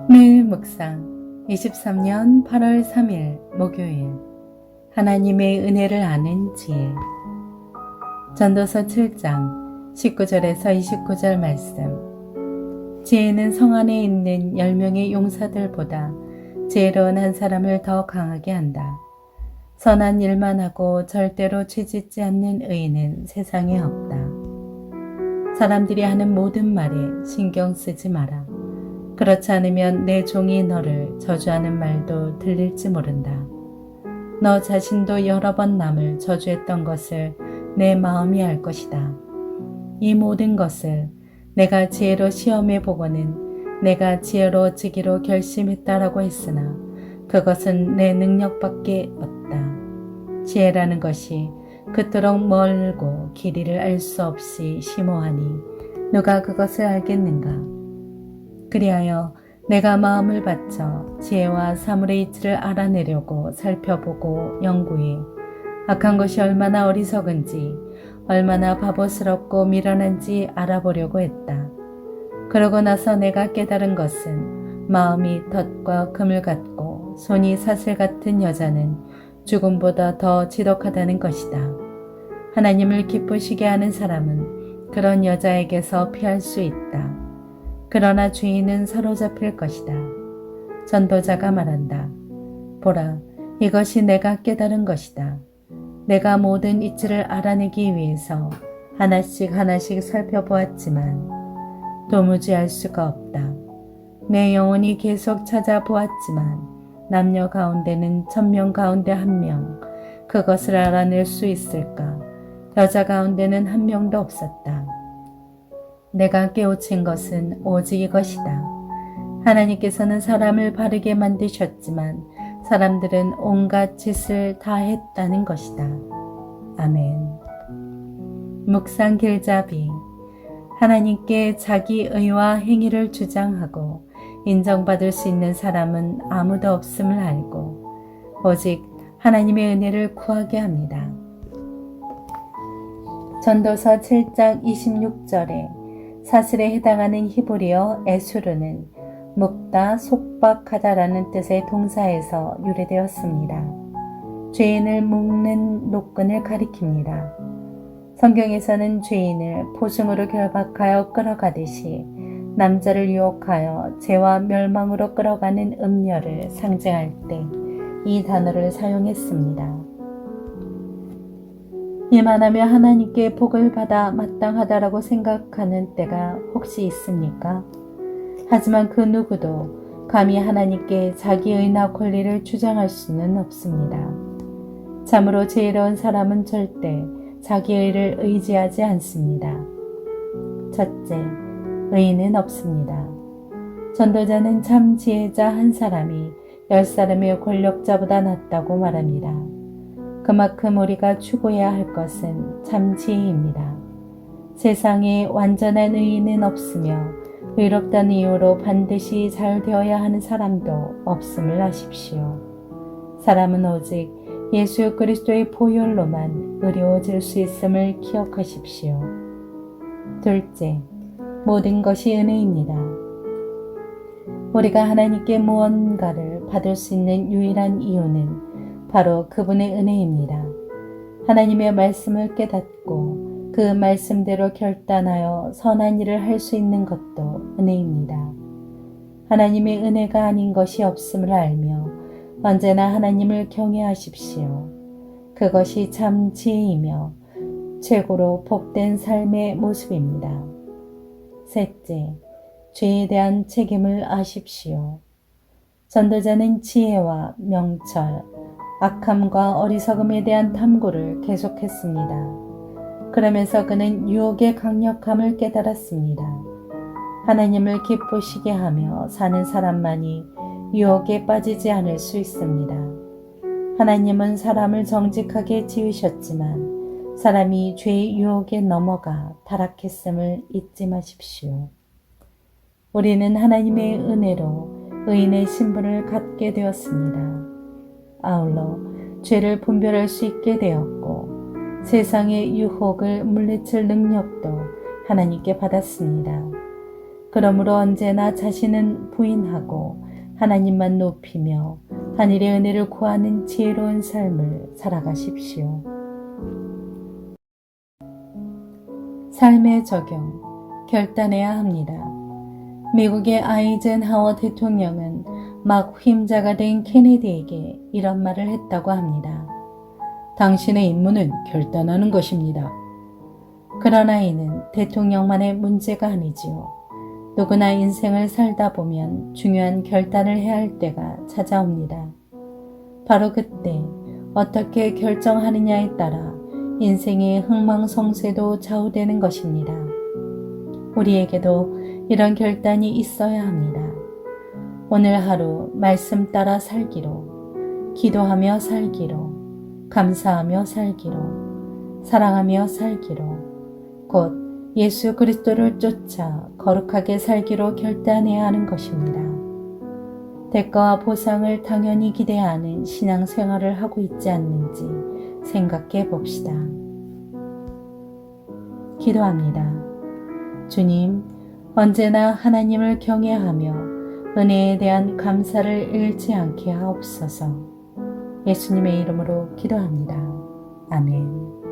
매일 묵상 23년 8월 3일 목요일 하나님의 은혜를 아는 지혜 전도서 7장 19절에서 29절 말씀. 지혜는 성 안에 있는 10명의 용사들보다 지혜로운 한 사람을 더 강하게 한다. 선한 일만 하고 절대로 죄짓지 않는 의인은 세상에 없다. 사람들이 하는 모든 말에 신경 쓰지 마라. 그렇지 않으면 내 종이 너를 저주하는 말도 들릴지 모른다. 너 자신도 여러 번 남을 저주했던 것을 내 마음이 알 것이다. 이 모든 것을 내가 지혜로 시험해 보고는 내가 지혜로워지기로 결심했다라고 했으나 그것은 내 능력밖에 없다. 지혜라는 것이 그토록 멀고 길이를 알 수 없이 심오하니 누가 그것을 알겠는가? 그리하여 내가 마음을 바쳐 지혜와 사물의 이치를 알아내려고 살펴보고 연구해 악한 것이 얼마나 어리석은지 얼마나 바보스럽고 미련한지 알아보려고 했다. 그러고 나서 내가 깨달은 것은 마음이 덫과 금을 같고 손이 사슬 같은 여자는 죽음보다 더 지독하다는 것이다. 하나님을 기쁘시게 하는 사람은 그런 여자에게서 피할 수 있다. 그러나 죄인은 사로잡힐 것이다. 전도자가 말한다. 보라, 이것이 내가 깨달은 것이다. 내가 모든 이치를 알아내기 위해서 하나씩 살펴보았지만 도무지 알 수가 없다. 내 영혼이 계속 찾아보았지만 남녀 가운데는 1000명 가운데 1명, 그것을 알아낼 수 있을까? 여자 가운데는 1명도 없었다. 내가 깨우친 것은 오직 이것이다. 하나님께서는 사람을 바르게 만드셨지만 사람들은 온갖 짓을 다 했다는 것이다. 아멘. 묵상 길잡이. 하나님께 자기 의와 행위를 주장하고 인정받을 수 있는 사람은 아무도 없음을 알고 오직 하나님의 은혜를 구하게 합니다. 전도서 7장 26절에 사슬에 해당하는 히브리어 에수르는 묶다, 속박하다라는 뜻의 동사에서 유래되었습니다. 죄인을 묶는 노끈을 가리킵니다. 성경에서는 죄인을 포승으로 결박하여 끌어가듯이 남자를 유혹하여 죄와 멸망으로 끌어가는 음녀를 상징할 때 이 단어를 사용했습니다. 이만 하면 하나님께 복을 받아 마땅하다라고 생각하는 때가 혹시 있습니까? 하지만 그 누구도 감히 하나님께 자기 의나 권리를 주장할 수는 없습니다. 참으로 지혜로운 사람은 절대 자기 의를 의지하지 않습니다. 첫째, 의인은 없습니다. 전도자는 참 지혜자 한 사람이 10사람의 권력자보다 낫다고 말합니다. 그만큼 우리가 추구해야 할 것은 참 지혜입니다. 세상에 완전한 의인은 없으며 의롭다는 이유로 반드시 잘 되어야 하는 사람도 없음을 아십시오. 사람은 오직 예수 그리스도의 보혈로만 의로워질 수 있음을 기억하십시오. 둘째, 모든 것이 은혜입니다. 우리가 하나님께 무언가를 받을 수 있는 유일한 이유는 바로 그분의 은혜입니다. 하나님의 말씀을 깨닫고 그 말씀대로 결단하여 선한 일을 할 수 있는 것도 은혜입니다. 하나님의 은혜가 아닌 것이 없음을 알며 언제나 하나님을 경외하십시오. 그것이 참 지혜이며 최고로 복된 삶의 모습입니다. 셋째, 죄에 대한 책임을 아십시오. 전도자는 지혜와 명철, 악함과 어리석음에 대한 탐구를 계속했습니다. 그러면서 그는 유혹의 강력함을 깨달았습니다. 하나님을 기쁘시게 하며 사는 사람만이 유혹에 빠지지 않을 수 있습니다. 하나님은 사람을 정직하게 지으셨지만 사람이 죄의 유혹에 넘어가 타락했음을 잊지 마십시오. 우리는 하나님의 은혜로 의인의 신분을 갖게 되었습니다. 아울러 죄를 분별할 수 있게 되었고 세상의 유혹을 물리칠 능력도 하나님께 받았습니다. 그러므로 언제나 자신은 부인하고 하나님만 높이며 하늘의 은혜를 구하는 지혜로운 삶을 살아가십시오. 삶의 적용, 결단해야 합니다. 미국의 아이젠하워 대통령은 막 후임자가 된 케네디에게 이런 말을 했다고 합니다. 당신의 임무는 결단하는 것입니다. 그러나 이는 대통령만의 문제가 아니지요. 누구나 인생을 살다 보면 중요한 결단을 해야 할 때가 찾아옵니다. 바로 그때 어떻게 결정하느냐에 따라 인생의 흥망성쇠도 좌우되는 것입니다. 우리에게도 이런 결단이 있어야 합니다. 오늘 하루 말씀 따라 살기로, 기도하며 살기로, 감사하며 살기로, 사랑하며 살기로, 곧 예수 그리스도를 쫓아 거룩하게 살기로 결단해야 하는 것입니다. 대가와 보상을 당연히 기대하는 신앙생활을 하고 있지 않는지 생각해 봅시다. 기도합니다. 주님, 언제나 하나님을 경외하며 은혜에 대한 감사를 잃지 않게 하옵소서. 예수님의 이름으로 기도합니다. 아멘.